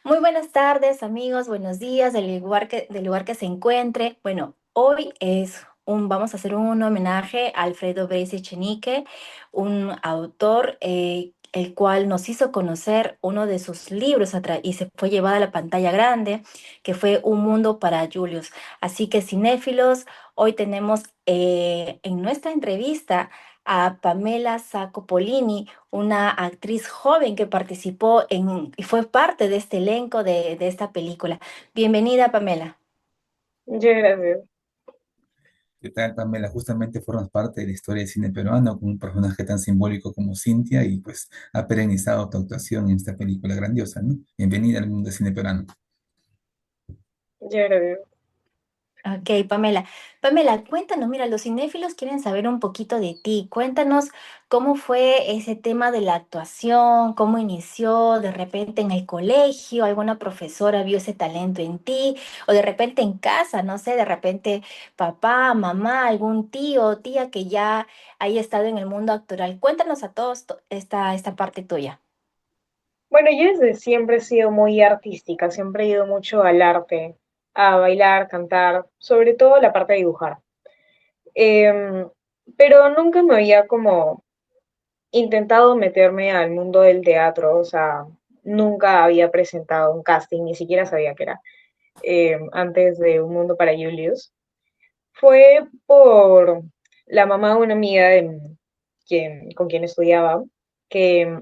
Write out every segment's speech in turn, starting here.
Muy buenas tardes, amigos, buenos días, del lugar que se encuentre. Bueno, vamos a hacer un homenaje a Alfredo Bryce Echenique, un autor el cual nos hizo conocer uno de sus libros y se fue llevado a la pantalla grande, que fue Un Mundo para Julius. Así que, cinéfilos, hoy tenemos en nuestra entrevista a Pamela Saccopolini, una actriz joven que participó y fue parte de este elenco de esta película. Bienvenida, Pamela. Muchas gracias. ¿Qué tal, Pamela? Justamente formas parte de la historia del cine peruano con un personaje tan simbólico como Cintia y pues ha perenizado tu actuación en esta película grandiosa, ¿no? Bienvenida al mundo del cine peruano. Muchas gracias. Ok, Pamela. Pamela, cuéntanos, mira, los cinéfilos quieren saber un poquito de ti. Cuéntanos cómo fue ese tema de la actuación, cómo inició de repente en el colegio, alguna profesora vio ese talento en ti, o de repente en casa, no sé, de repente papá, mamá, algún tío o tía que ya haya estado en el mundo actoral. Cuéntanos a todos esta parte tuya. Bueno, yo desde siempre he sido muy artística, siempre he ido mucho al arte, a bailar, cantar, sobre todo la parte de dibujar. Em, pero nunca me había como intentado meterme al mundo del teatro, o sea, nunca había presentado un casting, ni siquiera sabía qué era, antes de Un Mundo para Julius. Fue por la mamá de una amiga con quien estudiaba, que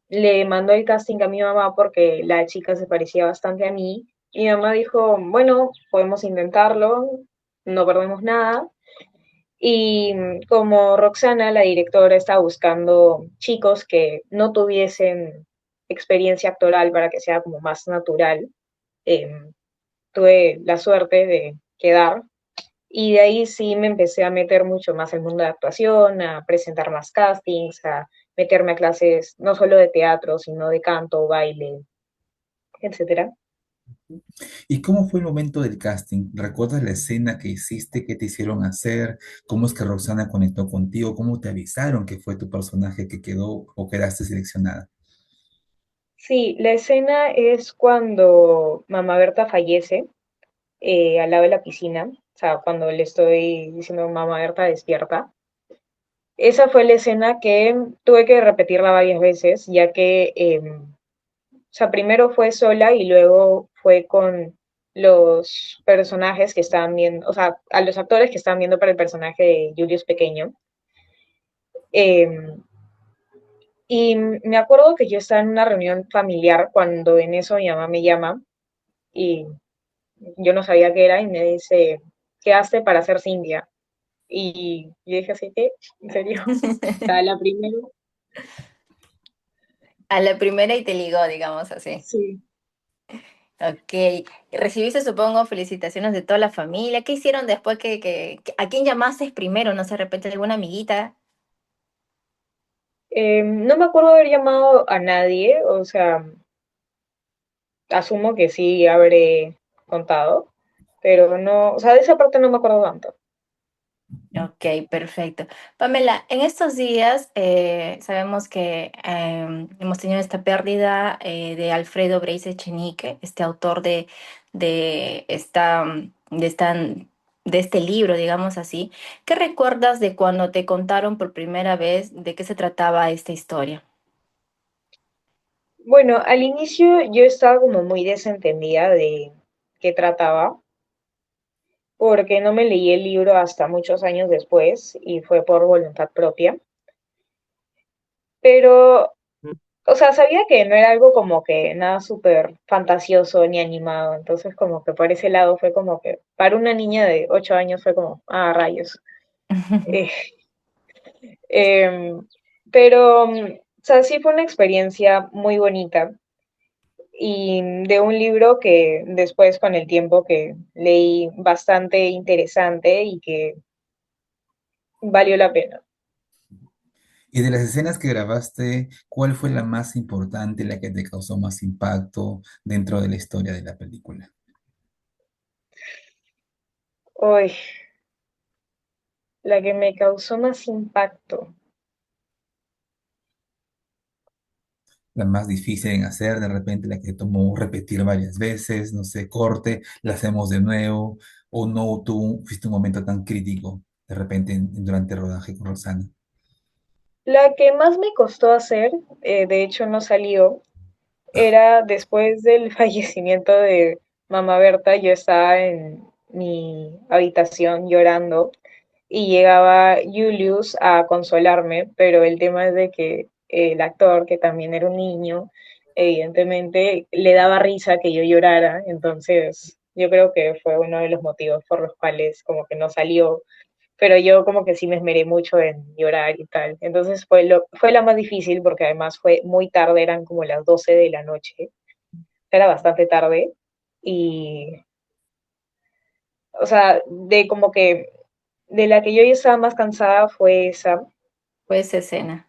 le mandó el casting a mi mamá porque la chica se parecía bastante a mí. Y mi mamá dijo, bueno, podemos intentarlo, no perdemos nada. Y como Roxana, la directora, estaba buscando chicos que no tuviesen experiencia actoral para que sea como más natural, tuve la suerte de quedar. Y de ahí sí me empecé a meter mucho más en el mundo de actuación, a presentar más castings, a meterme a clases no solo de teatro, sino de canto, baile, etcétera. ¿Y cómo fue el momento del casting? ¿Recuerdas la escena que hiciste, qué te hicieron hacer? ¿Cómo es que Roxana conectó contigo? ¿Cómo te avisaron que fue tu personaje que quedó o quedaste seleccionada? Sí, la escena es cuando Mamá Berta fallece al lado de la piscina, o sea, cuando le estoy diciendo Mamá Berta despierta. Esa fue la escena que tuve que repetirla varias veces, ya que o sea, primero fue sola y luego fue con los personajes que estaban viendo, o sea, a los actores que estaban viendo para el personaje de Julius pequeño. Y me acuerdo que yo estaba en una reunión familiar cuando en eso mi mamá me llama y yo no sabía qué era y me dice, ¿qué hace para ser Cintia? Y yo dije así que, ¿en serio? O sea, la primera, A la primera y te ligó, digamos así. sí. Ok, recibiste supongo felicitaciones de toda la familia. ¿Qué hicieron después a quién llamaste primero? No sé, de repente alguna amiguita. No me acuerdo haber llamado a nadie, o sea, asumo que sí habré contado, pero no, o sea, de esa parte no me acuerdo tanto. Ok, perfecto. Pamela, en estos días sabemos que hemos tenido esta pérdida de Alfredo Bryce Echenique, este autor de esta, de esta, de este libro, digamos así. ¿Qué recuerdas de cuando te contaron por primera vez de qué se trataba esta historia? Bueno, al inicio yo estaba como muy desentendida de qué trataba, porque no me leí el libro hasta muchos años después y fue por voluntad propia, pero, o sea, sabía que no era algo como que nada súper fantasioso ni animado, entonces como que por ese lado fue como que para una niña de 8 años fue como, ah, rayos. Eh, em, pero, o sea, sí fue una experiencia muy bonita y de un libro que después con el tiempo que leí bastante interesante y que valió la pena. Y de las escenas que grabaste, ¿cuál fue la más importante, la que te causó más impacto dentro de la historia de la película? Uy, la que me causó más impacto. la más difícil en hacer, de repente la que tomó repetir varias veces, no sé, corte, la hacemos de nuevo, o no tú fuiste un momento tan crítico de repente durante el rodaje con Roxana? La que más me costó hacer, de hecho no salió, era después del fallecimiento de mamá Berta. Yo estaba en mi habitación llorando y llegaba Julius a consolarme, pero el tema es de que el actor, que también era un niño, evidentemente le daba risa que yo llorara, entonces yo creo que fue uno de los motivos por los cuales como que no salió, pero yo como que sí me esmeré mucho en llorar y tal. Entonces fue la más difícil porque además fue muy tarde, eran como las 12 de la noche, era bastante tarde y, o sea, de como que de la que yo ya estaba más cansada fue esa. Fue esa escena.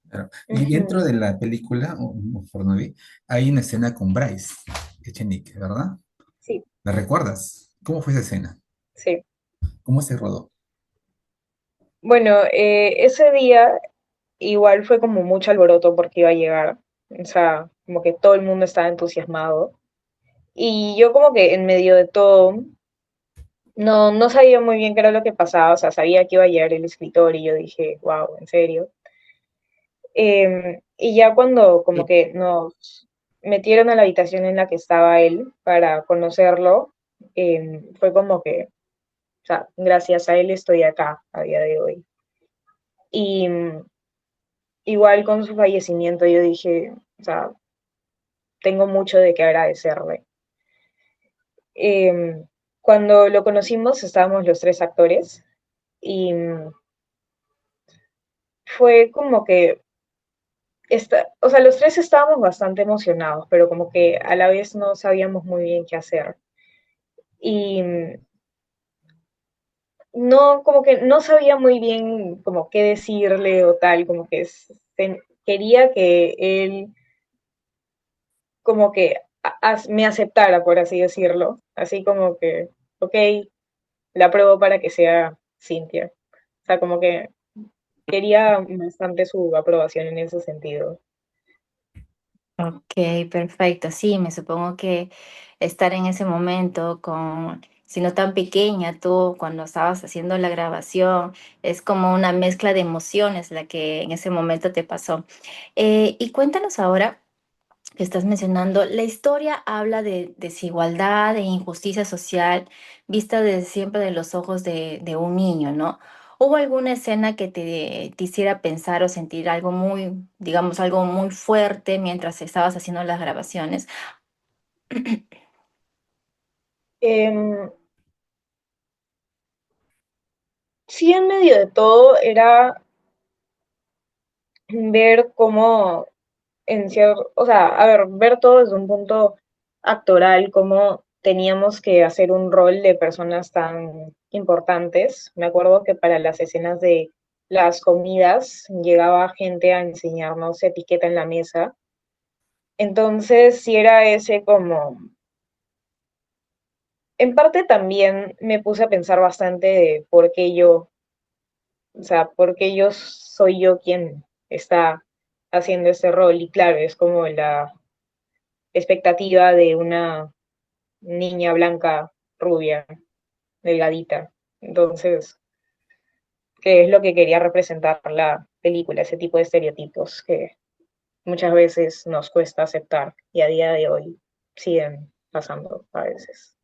Claro. Y dentro Ujú. de la película, o por no vi, hay una escena con Bryce Echenique, ¿verdad? Sí, ¿La recuerdas? ¿Cómo fue esa escena? sí. ¿Cómo se rodó? Bueno, ese día igual fue como mucho alboroto porque iba a llegar. O sea, como que todo el mundo estaba entusiasmado. Y yo como que en medio de todo, no sabía muy bien qué era lo que pasaba. O sea, sabía que iba a llegar el escritor y yo dije, wow, ¿en serio? Y ya cuando como Sí. que nos metieron a la habitación en la que estaba él para conocerlo, fue como que, o sea, gracias a él estoy acá a día de hoy. Y igual con su fallecimiento yo dije, o sea, tengo mucho de qué agradecerle. Cuando lo conocimos estábamos los tres actores y fue como que, o sea, los tres estábamos bastante emocionados, pero como que a la vez no sabíamos muy bien qué hacer. Y no, como que no sabía muy bien como qué decirle o tal, como que quería que él como que me aceptara, por así decirlo, así como que, ok, la apruebo para que sea Cintia. O sea, como que quería bastante su aprobación en ese sentido. Ok, perfecto. Sí, me supongo que estar en ese momento con, siendo tan pequeña tú, cuando estabas haciendo la grabación, es como una mezcla de emociones la que en ese momento te pasó. Y cuéntanos ahora que estás mencionando, la historia habla de desigualdad e injusticia social vista desde siempre de los ojos de un niño, ¿no? ¿Hubo alguna escena que te hiciera pensar o sentir algo muy, digamos, algo muy fuerte mientras estabas haciendo las grabaciones? Em, sí, en medio de todo era ver cómo en cierto, o sea, a ver, ver todo desde un punto actoral, cómo teníamos que hacer un rol de personas tan importantes. Me acuerdo que para las escenas de las comidas llegaba gente a enseñarnos etiqueta en la mesa. Entonces, sí era ese como, en parte también me puse a pensar bastante de por qué yo, o sea, por qué yo soy yo quien está haciendo ese rol. Y claro, es como la expectativa de una niña blanca, rubia, delgadita. Entonces, ¿qué es lo que quería representar la película? Ese tipo de estereotipos que muchas veces nos cuesta aceptar y a día de hoy siguen pasando a veces.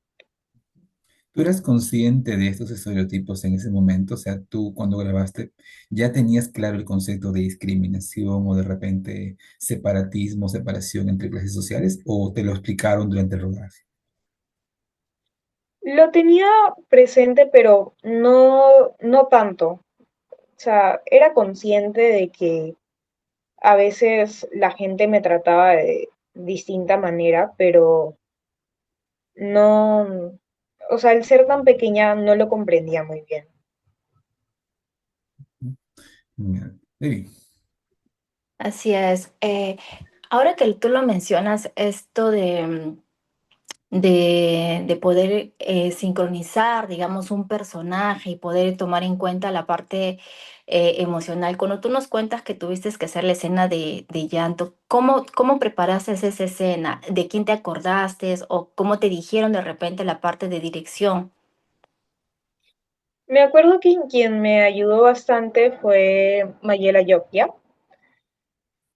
¿Tú eras consciente de estos estereotipos en ese momento? O sea, tú cuando grabaste ya tenías claro el concepto de discriminación o de repente separatismo, separación entre clases sociales, o te lo explicaron durante el rodaje. Lo tenía presente, pero no tanto. O sea, era consciente de que a veces la gente me trataba de distinta manera, pero no, o sea, al ser tan pequeña no lo comprendía muy bien. Ya. Debbie, Así es. Ahora que tú lo mencionas, esto de poder sincronizar, digamos, un personaje y poder tomar en cuenta la parte emocional. Cuando tú nos cuentas que tuviste que hacer la escena de llanto, ¿cómo preparaste esa escena? ¿De quién te acordaste o cómo te dijeron de repente la parte de dirección? Me acuerdo que quien me ayudó bastante fue Mayela Yopia.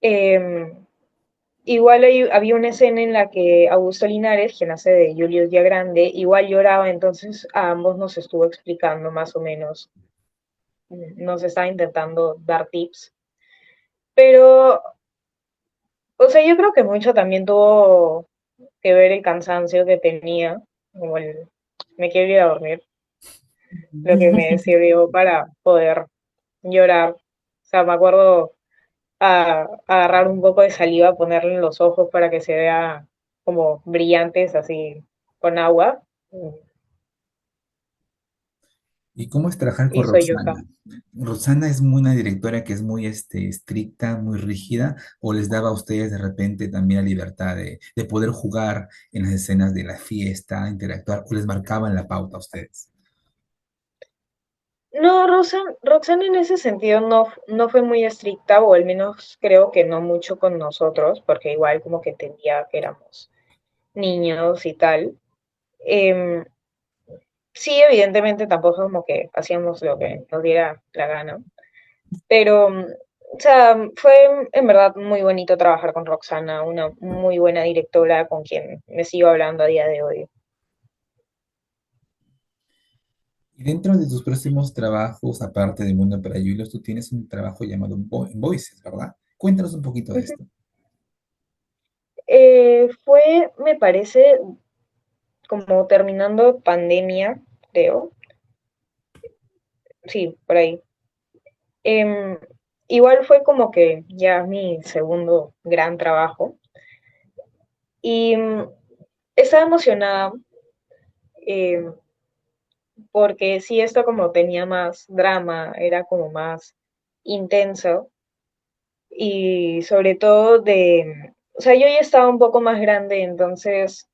Em, Igual había una escena en la que Augusto Linares, quien hace de Julius Grande, igual lloraba, entonces a ambos nos estuvo explicando más o menos, nos estaba intentando dar tips. Pero, o sea, yo creo que mucho también tuvo que ver el cansancio que tenía, como el me quiero ir a dormir, lo que me sirvió para poder llorar. O sea, me acuerdo agarrar un poco de saliva, ponerle en los ojos para que se vea como brillantes así con agua. ¿Y cómo es trabajar Y con soy yo acá. Roxana? ¿Roxana es una directora que es muy estricta, muy rígida, o les daba a ustedes de repente también la libertad de poder jugar en las escenas de la fiesta, interactuar, o les marcaban la pauta a ustedes? No, Roxanne en ese sentido no fue muy estricta, o al menos creo que no mucho con nosotros, porque igual como que entendía que éramos niños y tal. Em, sí, evidentemente tampoco como que hacíamos lo que nos diera la gana, pero, o sea, fue en verdad muy bonito trabajar con Roxana, una muy buena directora con quien me sigo hablando a día de hoy. Y dentro de tus próximos trabajos, aparte de Mundo para Julios, tú tienes un trabajo llamado Voices, ¿verdad? Cuéntanos un poquito de Ujú. esto. Fue, me parece, como terminando pandemia, creo. Sí, por ahí. Em, Igual fue como que ya mi segundo gran trabajo. Y estaba emocionada, em, porque sí, esto como tenía más drama, era como más intenso. Y sobre todo o sea, yo ya estaba un poco más grande, entonces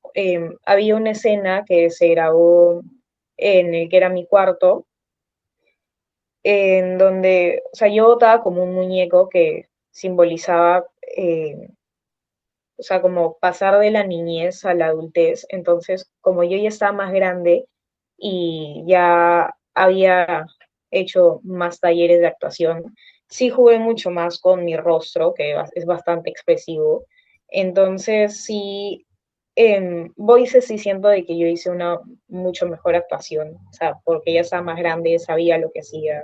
había una escena que se grabó en el que era mi cuarto, en donde, o sea, yo botaba como un muñeco que simbolizaba, o sea, como pasar de la niñez a la adultez. Entonces, como yo ya estaba más grande y ya había hecho más talleres de actuación, sí jugué mucho más con mi rostro, que es bastante expresivo. Entonces, sí, en Voices sí siento de que yo hice una mucho mejor actuación, o sea, porque ya estaba más grande, sabía lo que hacía.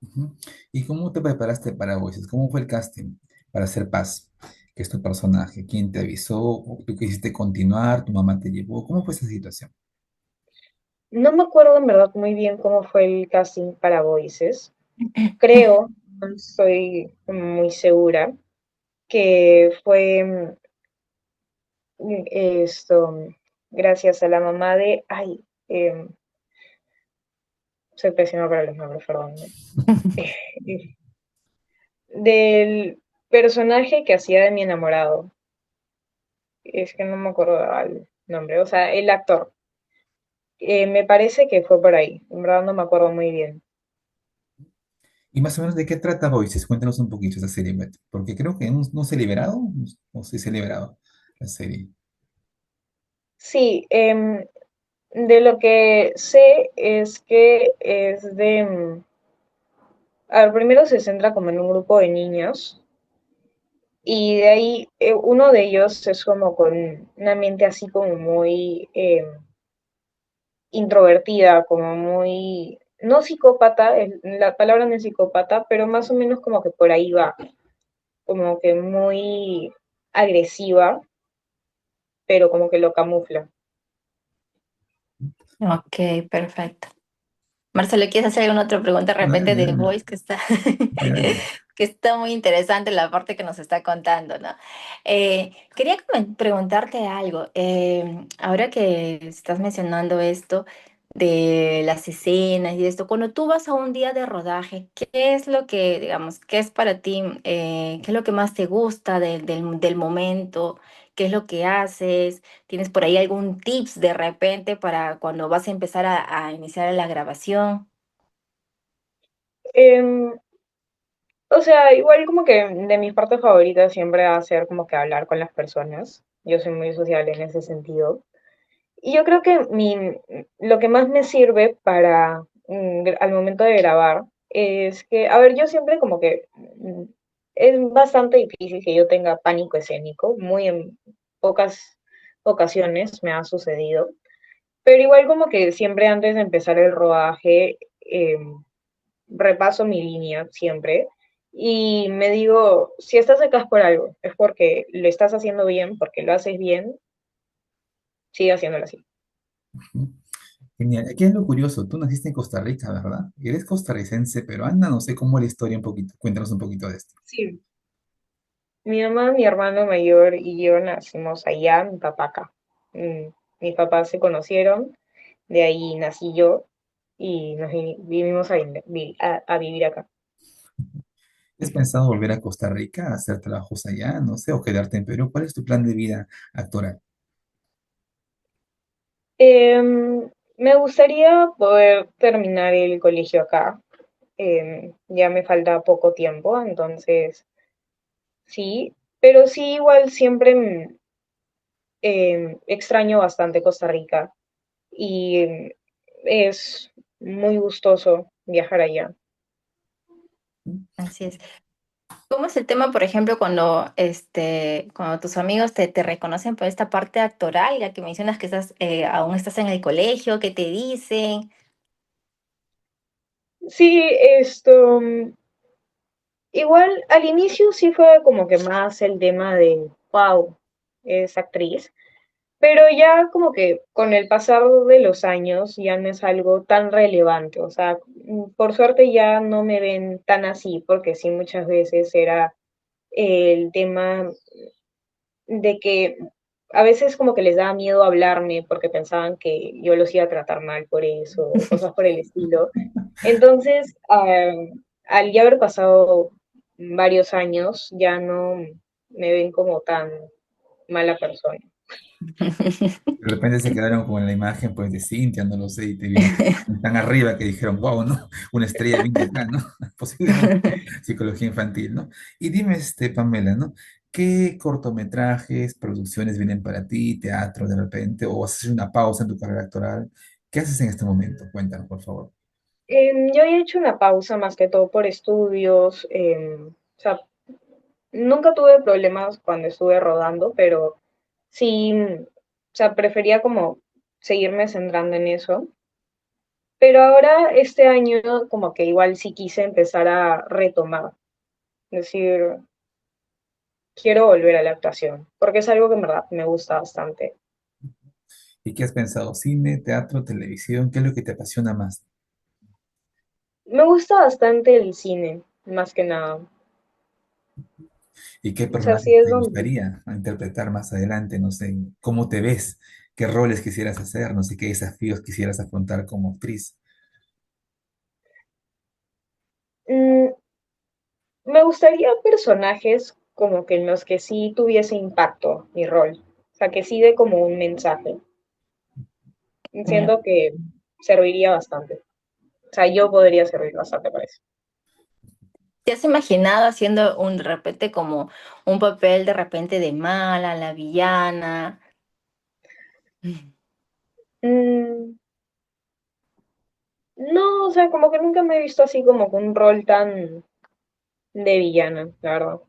Ujú. ¿Y cómo te preparaste para Voices? ¿Cómo fue el casting para hacer Paz, que es tu personaje? ¿Quién te avisó? ¿O tú quisiste continuar? ¿Tu mamá te llevó? ¿Cómo fue esa situación? No me acuerdo en verdad muy bien cómo fue el casting para Voices. Creo, no estoy muy segura, que fue esto, gracias a la mamá de, ay, soy pésima para los nombres, perdón, del personaje que hacía de mi enamorado. Es que no me acuerdo el nombre, o sea, el actor. Me parece que fue por ahí, en verdad no me acuerdo muy bien. Y más o menos de qué trata Voices, cuéntanos un poquito esa serie, Matt, porque creo que no se ha liberado, o sí se ha liberado la serie. Sí, de lo que sé es que es de, a ver, primero se centra como en un grupo de niños y de ahí uno de ellos es como con una mente así como muy introvertida, como muy, no psicópata, la palabra no es psicópata, pero más o menos como que por ahí va, como que muy agresiva, pero como que lo camufla. Ok, perfecto. Marcelo, ¿quieres hacer alguna otra pregunta de repente Dale, de dale, Voice que está, dale. que está muy interesante la parte que nos está contando, ¿no? Quería preguntarte algo. Ahora que estás mencionando esto de las escenas y esto, cuando tú vas a un día de rodaje, ¿qué es lo que, digamos, qué es para ti, qué es lo que más te gusta del momento? ¿Qué es lo que haces? ¿Tienes por ahí algún tips de repente para cuando vas a empezar a iniciar la grabación? Em, o sea, igual como que de mis partes favoritas siempre va a ser como que hablar con las personas. Yo soy muy sociable en ese sentido. Y yo creo que lo que más me sirve para al momento de grabar es que, a ver, yo siempre como que es bastante difícil que yo tenga pánico escénico, muy en pocas ocasiones me ha sucedido, pero igual como que siempre antes de empezar el rodaje repaso mi línea siempre y me digo, si estás acá es por algo, es porque lo estás haciendo bien, porque lo haces bien, sigue haciéndolo así. Ujú. Genial. Aquí es lo curioso, tú naciste en Costa Rica, ¿verdad? Eres costarricense peruana, no sé cómo es la historia un poquito. Cuéntanos un poquito de esto. Sí. Mi mamá, mi hermano mayor y yo nacimos allá, mi papá acá. Mis papás se conocieron, de ahí nací yo y vivimos a vivir acá. ¿Has pensado volver a Costa Rica a hacer trabajos allá, no sé, o quedarte en Perú? ¿Cuál es tu plan de vida actoral? Me gustaría poder terminar el colegio acá. Ya me falta poco tiempo, entonces sí, pero sí igual siempre extraño bastante Costa Rica y es muy gustoso viajar allá. Así es. ¿Cómo es el tema, por ejemplo, cuando, cuando tus amigos te reconocen por esta parte actoral, ya que mencionas que estás, aún estás en el colegio, qué te dicen? Sí, esto, igual al inicio sí fue como que más el tema de, wow, es actriz, pero ya como que con el pasar de los años ya no es algo tan relevante, o sea, por suerte ya no me ven tan así, porque sí muchas veces era el tema de que a veces como que les daba miedo hablarme porque pensaban que yo los iba a tratar mal por eso, o cosas por el estilo. Entonces, al ya haber pasado varios años, ya no me ven como tan mala persona. De repente se quedaron con la imagen pues de Cintia, no lo sé, y te vieron tan arriba que dijeron, wow, ¿no? Una estrella viene acá, ¿no? Posiblemente psicología infantil, ¿no? Y dime, Pamela, ¿no? ¿Qué cortometrajes, producciones vienen para ti, teatro de repente, o haces una pausa en tu carrera actoral? ¿Qué haces en este momento? Cuéntanos, por favor. Yo he hecho una pausa más que todo por estudios, o sea, nunca tuve problemas cuando estuve rodando, pero sí, o sea, prefería como seguirme centrando en eso. Pero ahora, este año, como que igual sí quise empezar a retomar, es decir, quiero volver a la actuación, porque es algo que en verdad me gusta bastante. ¿Y qué has pensado? ¿Cine, teatro, televisión? ¿Qué es lo que te apasiona más? Me gusta bastante el cine, más que nada. ¿Y qué O sea, personajes sí es te donde... gustaría interpretar más adelante? No sé, ¿cómo te ves? ¿Qué roles quisieras hacer? No sé, ¿qué desafíos quisieras afrontar como actriz? Mm, me gustaría personajes como que en los que sí tuviese impacto mi rol. O sea, que sí dé como un mensaje. Ya. Siento que serviría bastante. O sea, yo podría servir bastante para eso. ¿Te has imaginado haciendo un de repente como un papel de repente de mala, la villana? Mm, no, o sea, como que nunca me he visto así como con un rol tan de villana, la verdad.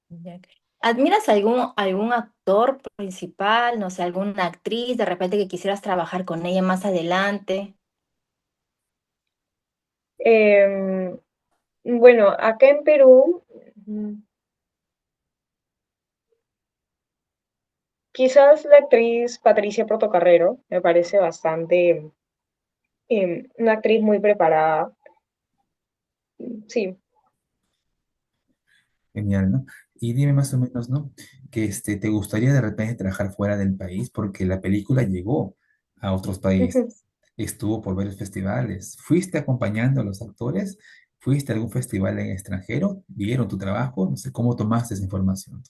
Ya. ¿Admiras algún actor principal, no sé, alguna actriz de repente que quisieras trabajar con ella más adelante? Em, bueno, acá en Perú, quizás la actriz Patricia Portocarrero me parece bastante, una actriz muy preparada. Sí. Genial, ¿no? Y dime más o menos, ¿no? Que ¿te gustaría de repente trabajar fuera del país? Porque la película llegó a otros países, estuvo por varios festivales. ¿Fuiste acompañando a los actores? ¿Fuiste a algún festival en extranjero? ¿Vieron tu trabajo? No sé cómo tomaste esa información.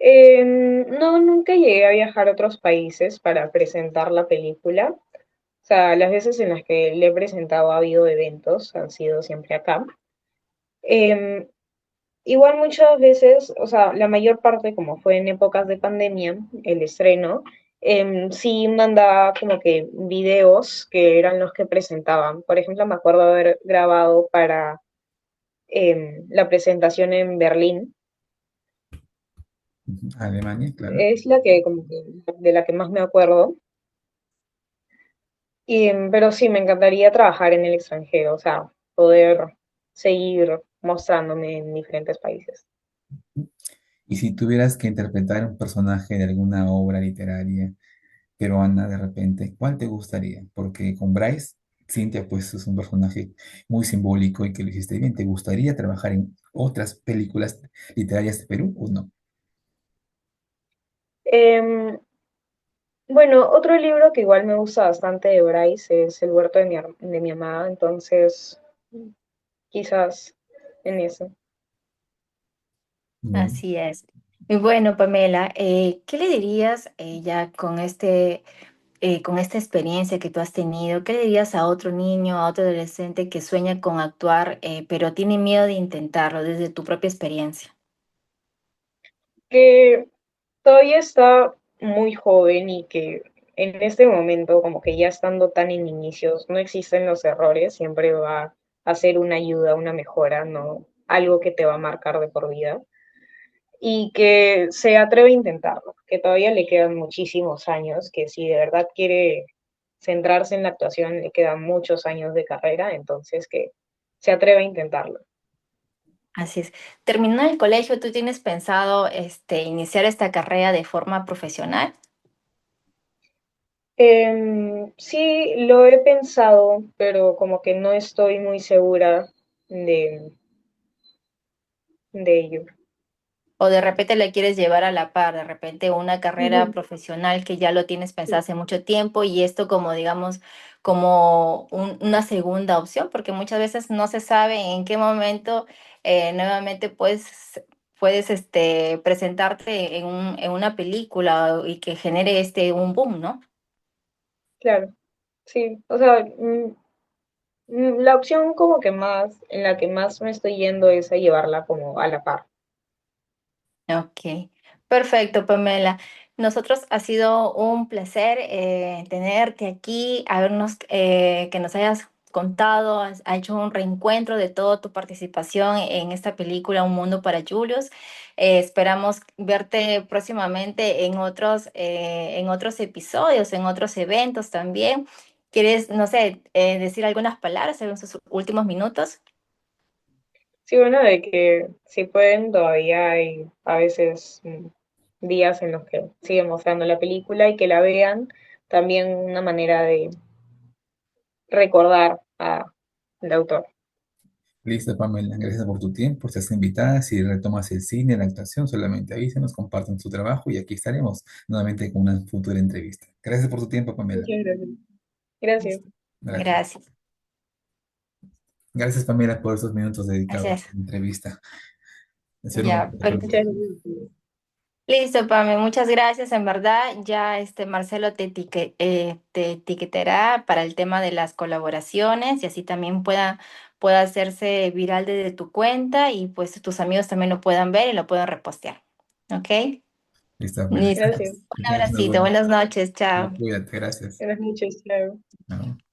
No, nunca llegué a viajar a otros países para presentar la película. sea, las veces en las que le he presentado ha habido eventos, han sido siempre acá. Em, Igual muchas veces, o sea, la mayor parte, como fue en épocas de pandemia, el estreno, sí mandaba como que videos que eran los que presentaban. Por ejemplo, me acuerdo haber grabado para la presentación en Berlín. Ujú. Alemania, claro. Es la que, como que, de la que más me acuerdo. Pero sí, me encantaría trabajar en el extranjero, o sea, poder seguir mostrándome en diferentes países. Y si tuvieras que interpretar un personaje de alguna obra literaria peruana de repente, ¿cuál te gustaría? Porque con Bryce, Cintia, pues es un personaje muy simbólico y que lo hiciste bien. ¿Te gustaría trabajar en otras películas literarias de Perú o no? Em, Bueno, otro libro que igual me gusta bastante de Bryce es El huerto de mi amada, entonces quizás en eso. Bien. Así es. Y bueno, Pamela, ¿qué le dirías ya con esta experiencia que tú has tenido? ¿Qué le dirías a otro niño, a otro adolescente que sueña con actuar, pero tiene miedo de intentarlo desde tu propia experiencia? Que todavía está muy joven y que en este momento, como que ya estando tan en inicios, no existen los errores, siempre va a ser una ayuda, una mejora, no algo que te va a marcar de por vida. Y que se atreve a intentarlo, que todavía le quedan muchísimos años, que si de verdad quiere centrarse en la actuación, le quedan muchos años de carrera, entonces que se atreve a intentarlo. Así es. Terminando el colegio, ¿tú tienes pensado iniciar esta carrera de forma profesional? Sí, lo he pensado, pero como que no estoy muy segura de, de ello. ¿O de repente la quieres llevar a la par, de repente una carrera Ujú. profesional que ya lo tienes pensado Sí, hace mucho tiempo y esto como, digamos, como una segunda opción, porque muchas veces no se sabe en qué momento nuevamente puedes presentarte en una película y que genere un boom, ¿no? claro, sí, o sea, la opción como que más, en la que más me estoy yendo es a llevarla como a la par. Ok, perfecto, Pamela. Nosotros ha sido un placer tenerte aquí, que nos hayas contado, ha hecho un reencuentro de toda tu participación en esta película Un Mundo para Julius. Esperamos verte próximamente en otros episodios, en otros eventos también. ¿Quieres, no sé, decir algunas palabras en sus últimos minutos? Sí, bueno, de que si pueden, todavía hay a veces días en los que siguen mostrando la película y que la vean, también una manera de recordar al autor. Listo, Pamela. Gracias por tu tiempo. Estás invitada. Si retomas el cine, la actuación, solamente avísenos, compartan tu trabajo y aquí estaremos nuevamente con una futura entrevista. Gracias por tu tiempo, Pamela. Muchas gracias. Gracias. Gracias. Gracias. Gracias, Pamela, por estos minutos dedicados a Gracias. la entrevista. Espero Ya, Muchas verlos. gracias. listo, Pame, muchas gracias. En verdad, ya Marcelo te etiquetará para el tema de las colaboraciones y así también pueda hacerse viral desde tu cuenta y pues tus amigos también lo puedan ver y lo puedan repostear. ¿Ok? Listo, Pamela. Listo. Gracias. Un Que tengas una abracito, buena. buenas noches, chao. Cuídate, gracias. Buenas noches. Chao. Chao.